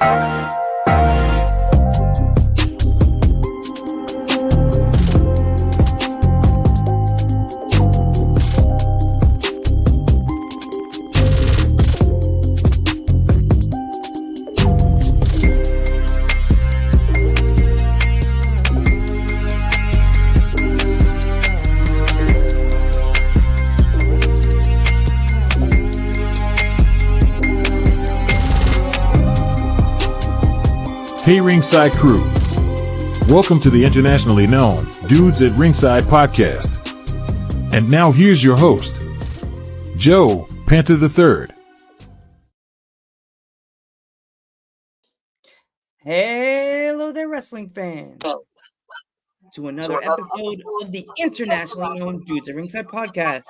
Hey Ringside crew, welcome to the internationally known Dudes at Ringside podcast. And now here's your host, Joe, Panther III. Hello there, wrestling fans, to another episode of the internationally known Dudes at Ringside podcast.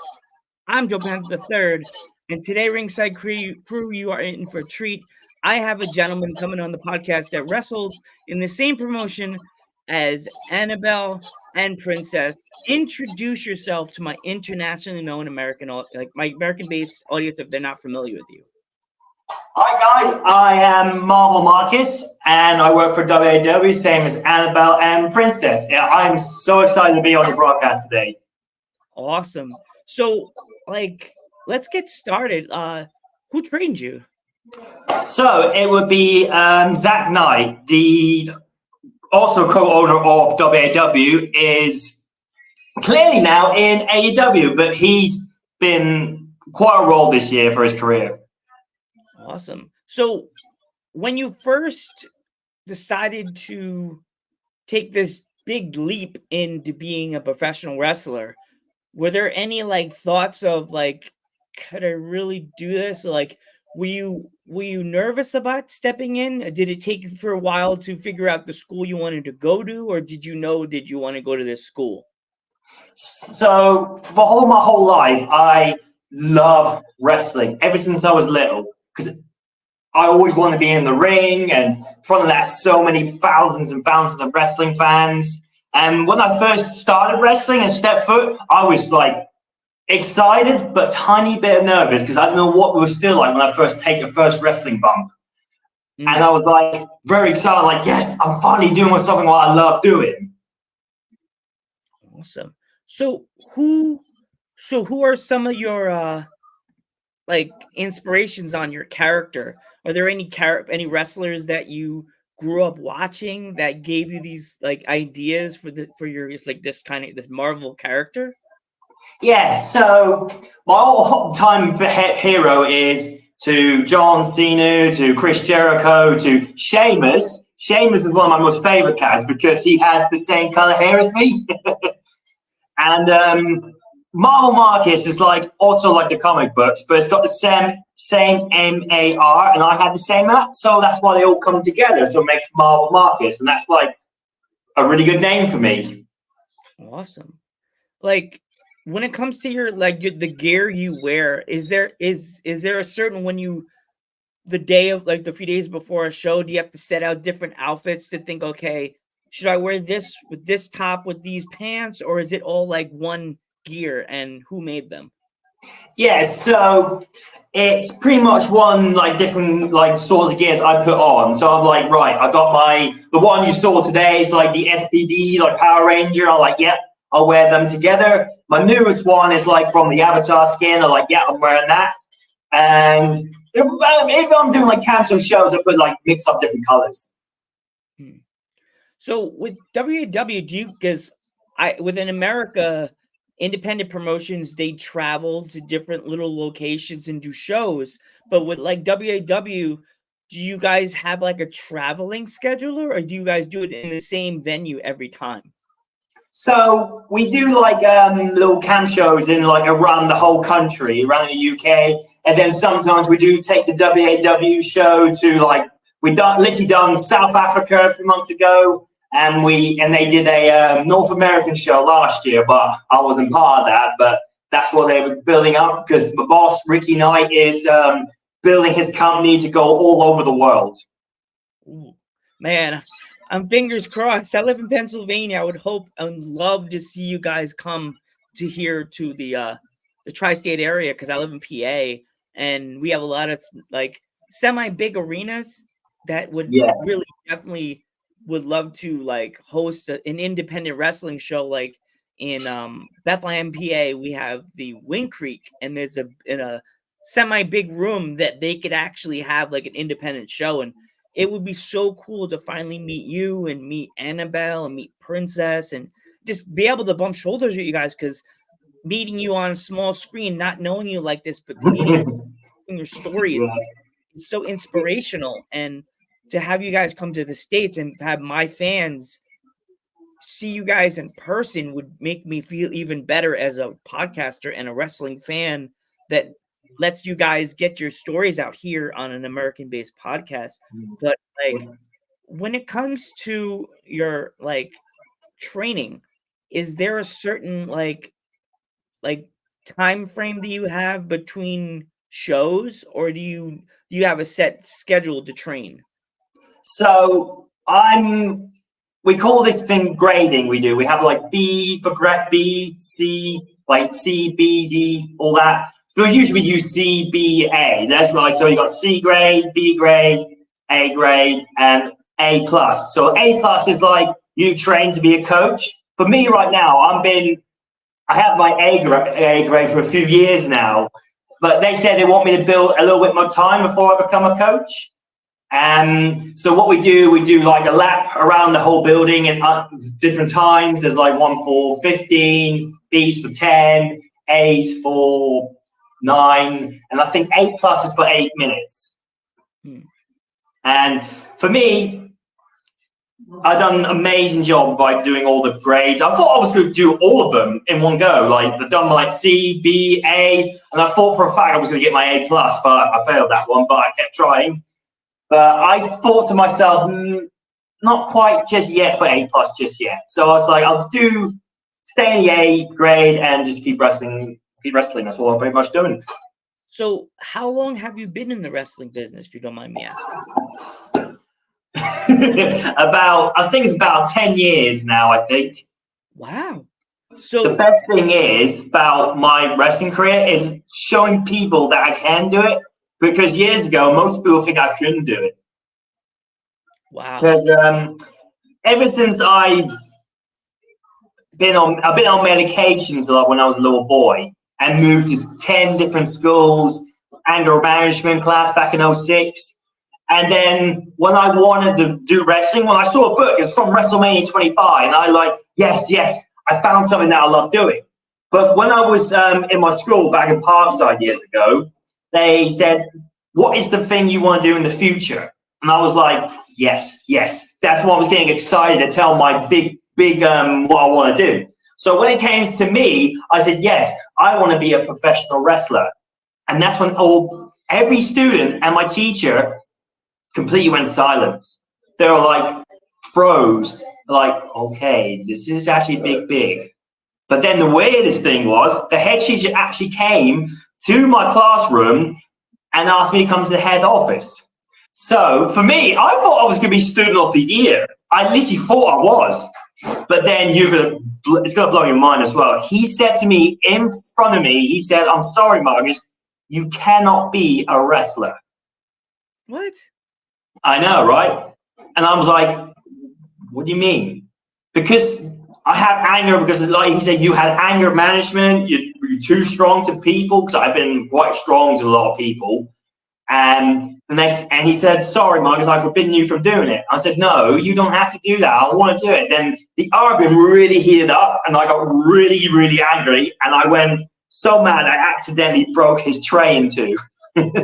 I'm Joe Panther III, and today, Ringside crew, you are in for a treat. I have a gentleman coming on the podcast that wrestled in the same promotion as Annabelle and Princess. Introduce yourself to my internationally known my American-based audience if they're not familiar with you. Hi guys, I am Marvel Marcus and I work for WAW, same as Annabelle and Princess. Yeah, I'm so excited to be on the broadcast today. Awesome. So, let's get started. Who trained you? So it would be Zach Knight, the also co-owner of WAW, is clearly now in AEW, but he's been quite a role this year for his career. Awesome. So when you first decided to take this big leap into being a professional wrestler, were there any thoughts of could I really do this? Were you nervous about stepping in? Did it take you for a while to figure out the school you wanted to go to, or did you know that you want to go to this school? So for my whole life, I love wrestling ever since I was little, because I always want to be in the ring, and in front of that, so many thousands and thousands of wrestling fans. And when I first started wrestling and stepped foot, I was excited, but tiny bit nervous because I didn't know what it was feel like when I first take a first wrestling bump. Mm-hmm. And I was very excited, yes, I'm finally doing something what I love doing. Awesome. So who are some of your inspirations on your character? Are there any wrestlers that you grew up watching that gave you these ideas for your this Marvel character? Yeah, so my all-time hero is to John Cena, to Chris Jericho, to Sheamus. Sheamus is one of my most favorite characters because he has the same color hair as me. And Marvel Marcus is also like the comic books, but it's got the same M-A-R, and I had the same that, so that's why they all come together. So it makes Marvel Marcus, and that's a really good name for me. Awesome. When it comes to your the gear you wear, is there a certain the day of the few days before a show, do you have to set out different outfits to think, okay, should I wear this with this top with these pants, or is it all one gear, and who made them? Yeah, so it's pretty much one different sorts of gears I put on. So I'm right, I got the one you saw today is the SPD Power Ranger. I'm yep, I'll wear them together. My newest one is from the Avatar skin. I'm yeah, I'm wearing that. And if I'm doing cancel shows, I put mix up different colors. So with WAW, because within America, independent promotions, they travel to different little locations and do shows. But with WAW, do you guys have a traveling scheduler, or do you guys do it in the same venue every time? So we do little camp shows in around the whole country, around the UK, and then sometimes we do take the WAW show to we literally done South Africa a few months ago, and they did a North American show last year, but I wasn't part of that. But that's what they were building up because the boss Ricky Knight is building his company to go all over the world. Ooh, man, I'm fingers crossed. I live in Pennsylvania. I would love to see you guys come to here to the tri-state area, because I live in PA, and we have a lot of semi-big arenas that would Yeah. really definitely would love to like host an independent wrestling show. Like in Bethlehem, PA, we have the Wind Creek, and there's a semi big room that they could actually have like an independent show, and it would be so cool to finally meet you and meet Annabelle and meet Princess and just be able to bump shoulders with you guys, because meeting you on a small screen, not knowing you like this, but meeting your stories is so inspirational. And to have you guys come to the States and have my fans see you guys in person would make me feel even better as a podcaster and a wrestling fan that lets you guys get your stories out here on an American-based podcast. But like when it comes to your like training, is there a certain like time frame that you have between shows, or do you have a set schedule to train? So we call this thing grading. We have like B for B, C, like C, B, D, all that. So we usually use C, B, A. That's like, so you got C grade, B grade, A grade, and A plus. So A plus is like you train to be a coach. For me right now, I have my A grade for a few years now, but they said they want me to build a little bit more time before I become a coach. So what we do like a lap around the whole building and different times. There's like one for 15, B's for 10, A's for 9, and I think A plus is for 8 minutes. And for me, I've done an amazing job by doing all the grades. I thought I was going to do all of them in one go. Like I've done like C, B, A, and I thought for a fact I was going to get my A plus, but I failed that one. But I kept trying. But I thought to myself, not quite just yet for A plus just yet. So I was like, I'll stay in the A grade and just keep wrestling. That's all I'm pretty much doing. So how long have you been in the wrestling business, if you don't mind me asking? I think it's about 10 years now, I think. Wow. So the best thing is about my wrestling career is showing people that I can do it, because years ago most people think I couldn't do it. Wow. Because ever since I've been on medications a lot when I was a little boy and moved to 10 different schools, anger management class back in 06. And then when I wanted to do wrestling, when I saw a book, it's from WrestleMania 25, and I like, yes, I found something that I love doing. But when I was in my school back in Parkside years ago, they said, what is the thing you want to do in the future? And I was like, yes. That's what I was getting excited to tell my big what I want to do. So when it came to me, I said, yes, I want to be a professional wrestler. And that's when every student and my teacher completely went silent. They were like froze, like, okay, this is actually big. But then the weirdest thing was the head teacher actually came to my classroom and asked me to come to the head office. So for me, I thought I was going to be student of the year. I literally thought I was. But then it's going to blow your mind as well. He said to me in front of me, he said, I'm sorry, Marcus, you cannot be a wrestler. What? I know, right? And I was like, what do you mean? Because I have anger, because like he said, you had anger management, you're too strong to people, because I've been quite strong to a lot of people. And he said, sorry, Marcus, I've forbidden you from doing it. I said, no, you don't have to do that. I want to do it. Then the argument really heated up, and I got really, really angry. And I went so mad, I accidentally broke his tray in two.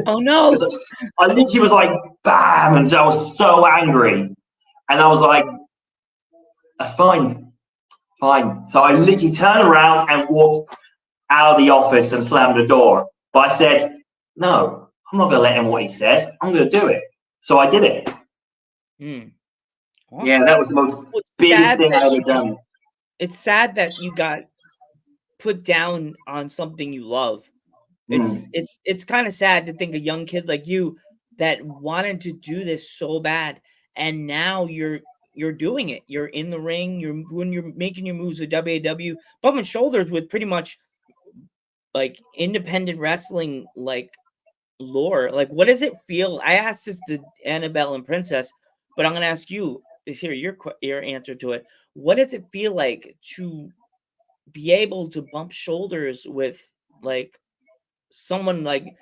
Oh, no. I literally was like, bam. And so I was so angry. And I was like, that's fine. So I literally turned around and walked out of the office and slammed the door. But I said, no, I'm not going to let him what he says. I'm going to do it. So I did it. Awesome. Yeah, that was the most biggest thing I've ever done. It's sad that you got put down on something you love. It's kind of sad to think a young kid like you that wanted to do this so bad, and now you're doing it. You're in the ring. You're making your moves with WAW, bumping shoulders with pretty much like independent wrestling like lore, like what does it feel? I asked this to Annabelle and Princess, but I'm gonna ask you to hear your answer to it. What does it feel like to be able to bump shoulders with like someone like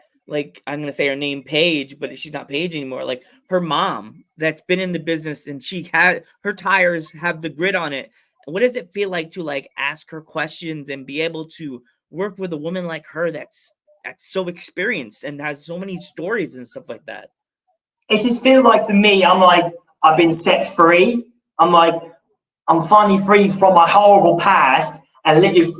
I'm gonna say her name Paige, but she's not Paige anymore. Like her mom that's been in the business and she had her tires have the grit on it. What does it feel like to like ask her questions and be able to work with a woman like her that's so experienced and has so many stories and stuff like that? It just feels like for me, I'm like, I've been set free. I'm like, I'm finally free from my horrible past and literally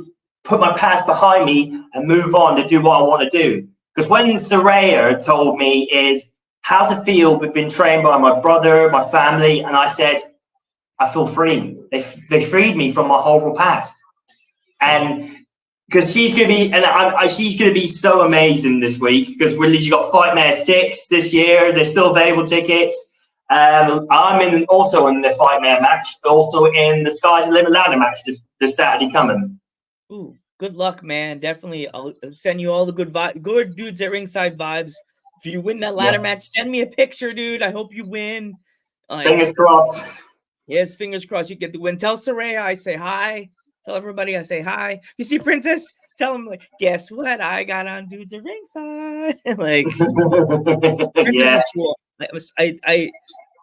put my past behind me and move on to do what I want to do. Because when Saraya told me is, how's it feel? We've been trained by my brother, my family, and I said, I feel free. They freed me from my horrible past. And because she's gonna be, and she's gonna be so amazing this week because we literally got Fightmare 6 this year. There's still available tickets. I'm also in the Fightmare match, also in the Skies and Limit Ladder match this Saturday coming. Ooh, good luck, man. Definitely, I'll send you all the good dudes at Ringside vibes. If you win that ladder match, send me a picture, dude. I hope you win. Fingers crossed. Yes, fingers crossed you get the win. Tell Saraya I say hi. Tell everybody I say hi. You see Princess? Tell them like, guess what? I got on dudes at Ringside. Like, Princess is cool.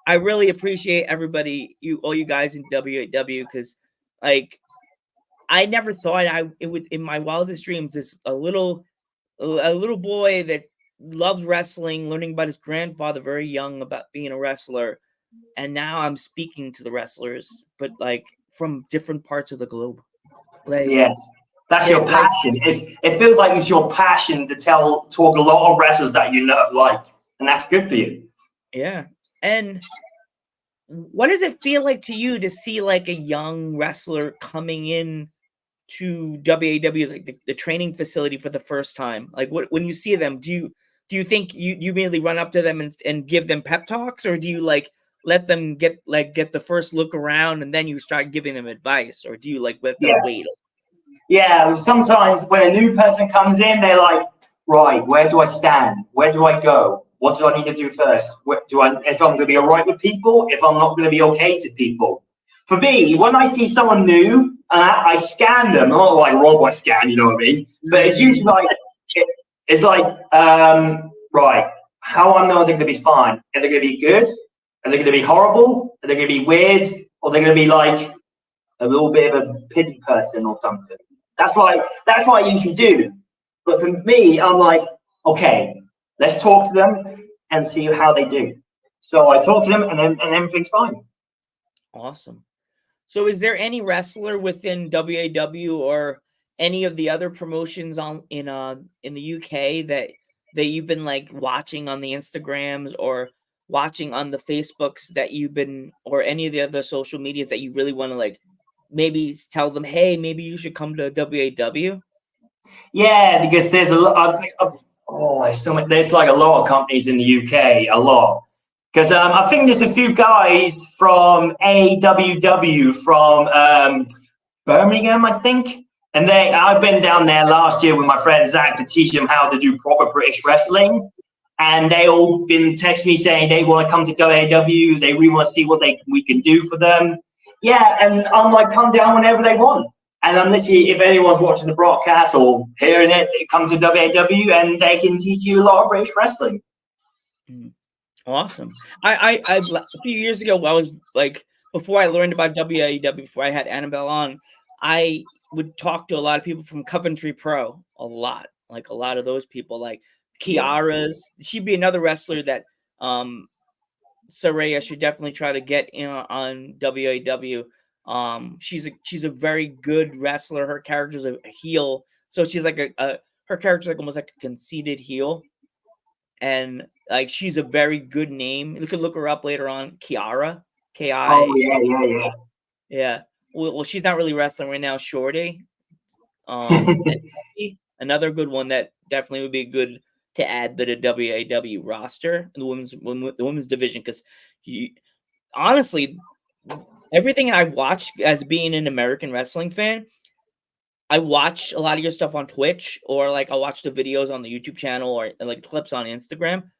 I really appreciate everybody, all you guys in WAW, because like I never thought it would in my wildest dreams. This a little boy that loves wrestling, learning about his grandfather very young about being a wrestler, and now I'm speaking to the wrestlers, but like from different parts of the globe. Like, that's your passion. It feels like it's your passion to talk a lot of wrestlers that you know like, and that's good for you. Yeah, and what does it feel like to you to see like a young wrestler coming in to WAW, like the training facility for the first time? Like when you see them, do you think you immediately run up to them and give them pep talks, or do you like let them get the first look around and then you start giving them advice, or do you like let them wait? Yeah, sometimes when a new person comes in, they're like, right, where do I stand? Where do I go? What do I need to do first? If I'm going to be all right with people, if I'm not going to be okay to people. For me, when I see someone new, I scan them, not like robot scan, you know what I mean? But it's usually like, right, how I know they're going to be fine? Are they going to be good? Are they going to be horrible? Are they going to be weird? Or are they going to be like a little bit of a pity person or something? That's what I usually do. But for me, I'm like, okay, let's talk to them and see how they do. So I talk to them and everything's fine. Awesome. So is there any wrestler within WAW or any of the other promotions in the UK that you've been like watching on the Instagrams or watching on the Facebooks that you've been, or any of the other social medias that you really want to like maybe tell them, hey, maybe you should come to WAW? Yeah, because there's a lot there's like a lot of companies in the UK, a lot. Because I think there's a few guys from AWW from Birmingham, I think. And I've been down there last year with my friend Zach to teach them how to do proper British wrestling. And they all been texting me saying they want to come to WAW. They really want to see what we can do for them. Yeah, and I'm like, come down whenever they want. And I'm literally, if anyone's watching the broadcast or hearing it, come to WAW and they can teach you a lot of British wrestling. Awesome. I a few years ago, I was like, before I learned about WAW, before I had Annabelle on, I would talk to a lot of people from Coventry Pro, a lot of those people, like Kiara's. She'd be another wrestler that Saraya should definitely try to get in on WAW. She's a very good wrestler. Her character's a heel, so she's like her character's like almost like a conceited heel. And like she's a very good name. You could look her up later on. Kiara, Ki. Oh yeah. Well, she's not really wrestling right now. Shorty, another good one that definitely would be good to add to the WAW roster, the women's division, because honestly, everything I've watched as being an American wrestling fan, I watch a lot of your stuff on Twitch, or like I'll watch the videos on the YouTube channel, or like clips on Instagram.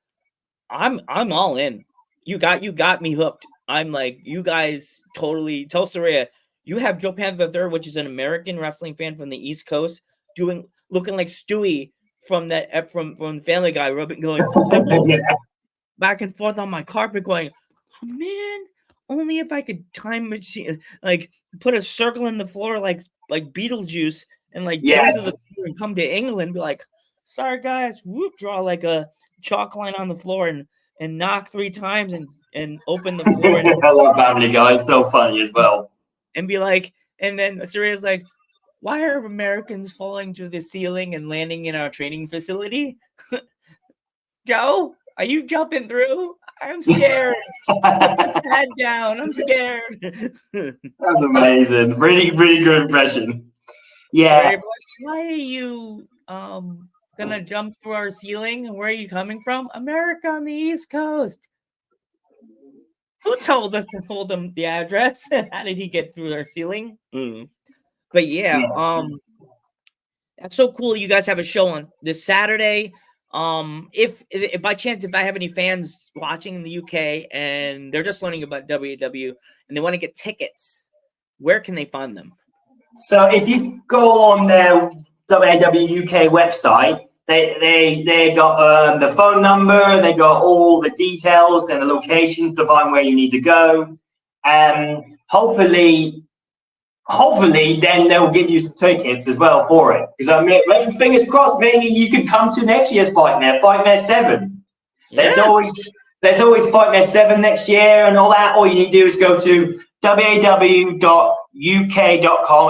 I'm all in. You got me hooked. I'm like, you guys totally tell Saraya, you have Joe Panther the Third, which is an American wrestling fan from the East Coast, looking like Stewie from Family Guy, going back and forth on my carpet, going, oh, man, only if I could time machine, like put a circle in the floor like Beetlejuice, and like go to the floor and come to England and be like, sorry guys, whoop, draw like a chalk line on the floor and knock 3 times and open the floor. And I love Family Guy. It's so funny as well. And be like, and then Saraya's like, why are Americans falling through the ceiling and landing in our training facility? Joe, are you jumping through? I'm scared. Head down. I'm scared. That's amazing. Really, really good impression. Yeah. Sorry, why are you gonna jump through our ceiling? And where are you coming from? America on the East Coast. Who told us to hold him the address? How did he get through our ceiling? But yeah, that's so cool. You guys have a show on this Saturday. If by chance, if I have any fans watching in the UK and they're just learning about WAW and they want to get tickets, where can they find them? So if you go on their WAW UK website, they got the phone number, they got all the details and the locations to find where you need to go. Hopefully then they'll give you some tickets as well for it. Because I mean, fingers crossed, maybe you could come to next year's Fightmare 7. Yeah. There's always Fightmare 7 next year and all that. All you need to do is go to waw.uk.com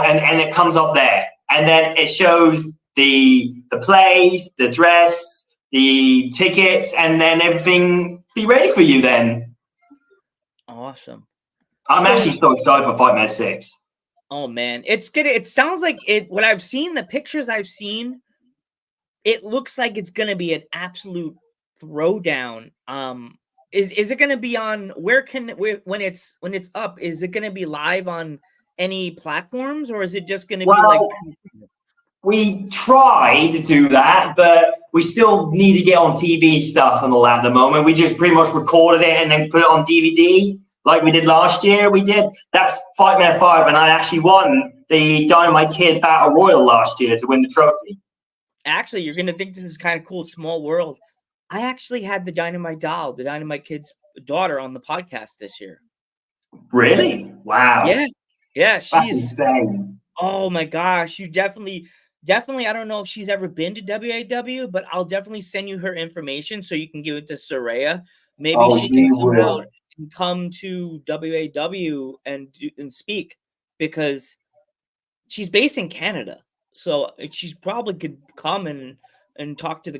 and it comes up there. And then it shows the plays, the dress, the tickets, and then everything be ready for you then. Awesome. I'm actually so excited for Fightmare 6. Oh man, it's good. It sounds like it. What I've seen, the pictures I've seen, it looks like it's gonna be an absolute throwdown. Is it gonna be on? When it's up? Is it gonna be live on any platforms, or is it just gonna be like? We try to do that, but we still need to get on TV stuff and all that at the moment. We just pretty much recorded it and then put it on DVD. Like we did last year, that's Fightmare 5, and I actually won the Dynamite Kid Battle Royal last year to win the trophy. Actually, you're gonna think this is kind of cool. Small world. I actually had the Dynamite doll, the Dynamite Kid's daughter, on the podcast this year. Really? Wow. Yeah. She's insane. Oh my gosh, you definitely. I don't know if she's ever been to WAW, but I'll definitely send you her information so you can give it to Saraya. Maybe she can come out and come to WAW and speak, because she's based in Canada, so she's probably could come and talk to the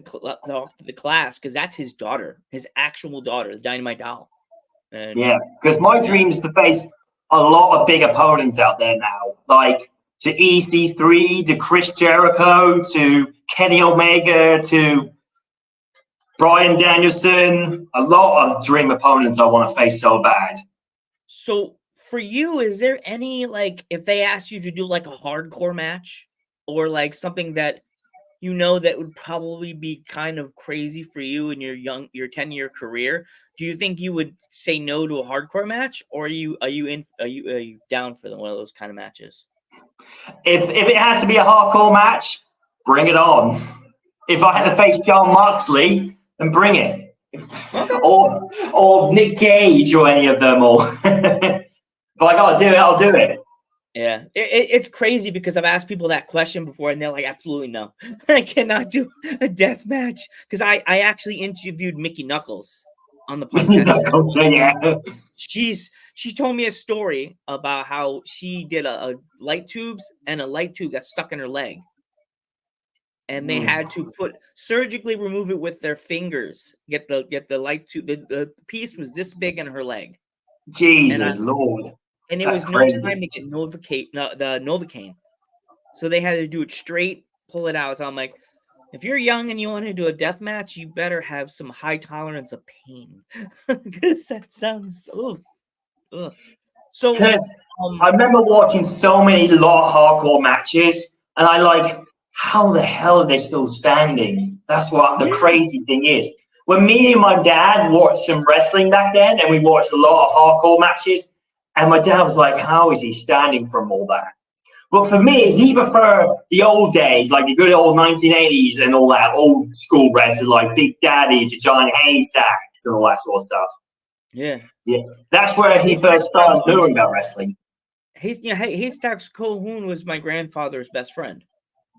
class, because that's his daughter, his actual daughter, the Dynamite doll. And yeah, because my dream is to face a lot of big opponents out there now, like to EC3, to Chris Jericho, to Kenny Omega, to Bryan Danielson. A lot of dream opponents I want to face so bad. So for you, is there any, like, if they asked you to do like a hardcore match, or like something that you know that would probably be kind of crazy for you in your 10-year career, do you think you would say no to a hardcore match, or are you down for one of those kind of matches? If it has to be a hardcore match, bring it on. If I had to face John Moxley, then bring it. Or Nick Gage or any of them. Or if I gotta do it, I'll do it. Yeah, it's crazy because I've asked people that question before and they're like, absolutely no. I cannot do a death match, because I actually interviewed Mickey Knuckles on the podcast. Knuckles, yeah. She told me a story about how she did a light tubes, and a light tube got stuck in her leg, and they had to surgically remove it with their fingers. Get the light tube. The piece was this big in her leg. Jesus Lord! And it was crazy. No time to get the Novocaine, so they had to do it straight, pull it out. So I'm like, if you're young and you want to do a death match, you better have some high tolerance of pain, because that sounds ugh. So I remember watching so many hardcore matches And I like, how the hell are they still standing? That's what the crazy thing is. When me and my dad watched some wrestling back then, and we watched a lot of hardcore matches, and my dad was like, how is he standing from all that? But for me, he preferred the old days, like the good old 1980s and all that old school wrestling, like Big Daddy to Giant Haystacks and all that sort of stuff. Yeah. That's where he first started knowing about wrestling. Haystacks Colquhoun was my grandfather's best friend.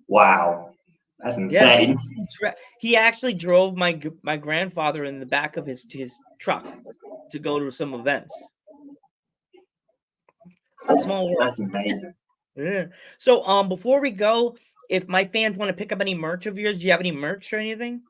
Wow, that's insane. Yeah. He actually drove my grandfather in the back of his truck to go to some events. Small world. That's amazing. Yeah. So, before we go, if my fans want to pick up any merch of yours, do you have any merch or anything?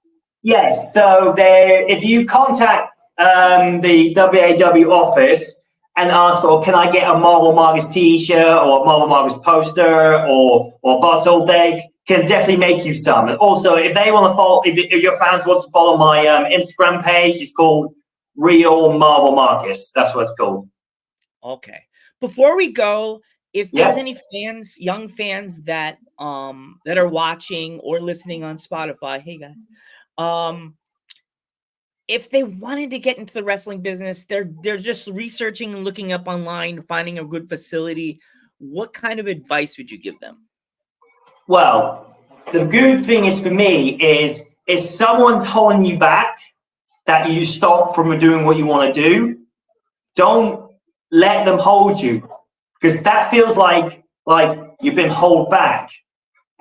Yes. So if you contact the WAW office and ask for, can I get a Marvel Marcus t-shirt or a Marvel Marcus poster or bottle, they can definitely make you some. And also, if they want to follow, if your fans want to follow my Instagram page, it's called Real Marvel Marcus. That's what it's called. Okay. Before we go, if there's any fans, young fans that are watching or listening on Spotify, hey guys, if they wanted to get into the wrestling business, they're just researching and looking up online, finding a good facility. What kind of advice would you give them? Well, the good thing is for me is if someone's holding you back, that you stop from doing what you want to do, don't let them hold you, because that feels like you've been held back,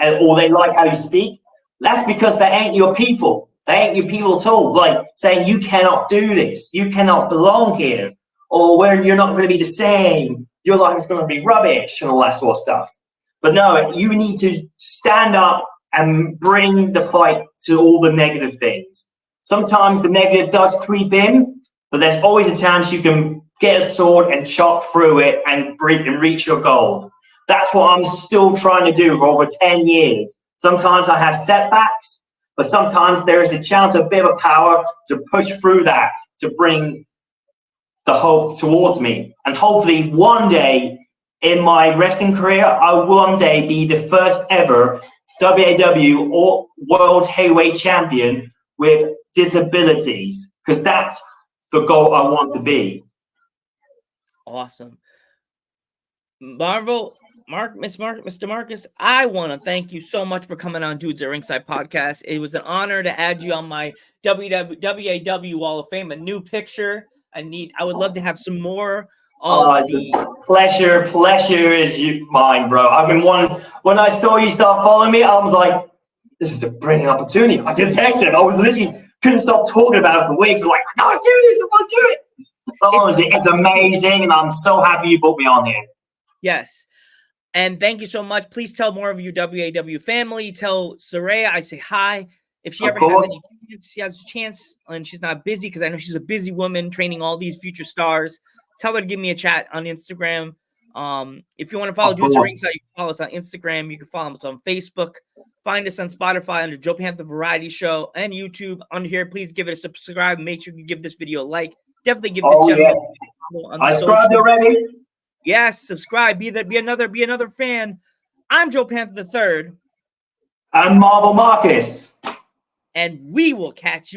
or they like how you speak. That's because they ain't your people. They ain't your people at all. Like saying you cannot do this, you cannot belong here, or where you're not going to be the same. Your life is going to be rubbish and all that sort of stuff. But no, you need to stand up and bring the fight to all the negative things. Sometimes the negative does creep in, but there's always a chance you can get a sword and chop through it and reach your goal. That's what I'm still trying to do for over 10 years. Sometimes I have setbacks, but sometimes there is a chance of a bit of power to push through that, to bring the hope towards me. And hopefully one day in my wrestling career, I will one day be the first ever WAW or World Heavyweight Champion with disabilities, because that's the goal I want to be. Awesome. Mr. Marcus, I want to thank you so much for coming on Dudes at Ringside podcast. It was an honor to add you on my WAW Wall of Fame, a new picture. I would love to have some more. It's a pleasure is mine, bro. I've been when I saw you start following me, I was like, this is a brilliant opportunity. I can text him. I was literally couldn't stop talking about it for weeks. Like, I gotta do this, I want to do it. Honestly, it's amazing, and I'm so happy you put me on here. Yes. And thank you so much. Please tell more of your WAW family. Tell Saraya I say hi. If she ever has any chance, she has a chance, and she's not busy, because I know she's a busy woman training all these future stars. Tell her to give me a chat on Instagram. If you want to follow Dudes at Ringside, you can follow us on Instagram. You can follow us on Facebook. Find us on Spotify under Joe Panther Variety Show and YouTube. Under here, please give it a subscribe. Make sure you give this video a like. Definitely give this channel a follow. I subscribed already. Yes, subscribe. Be another fan. I'm Joe Panther III. I'm Marvel Marcus. And we will catch you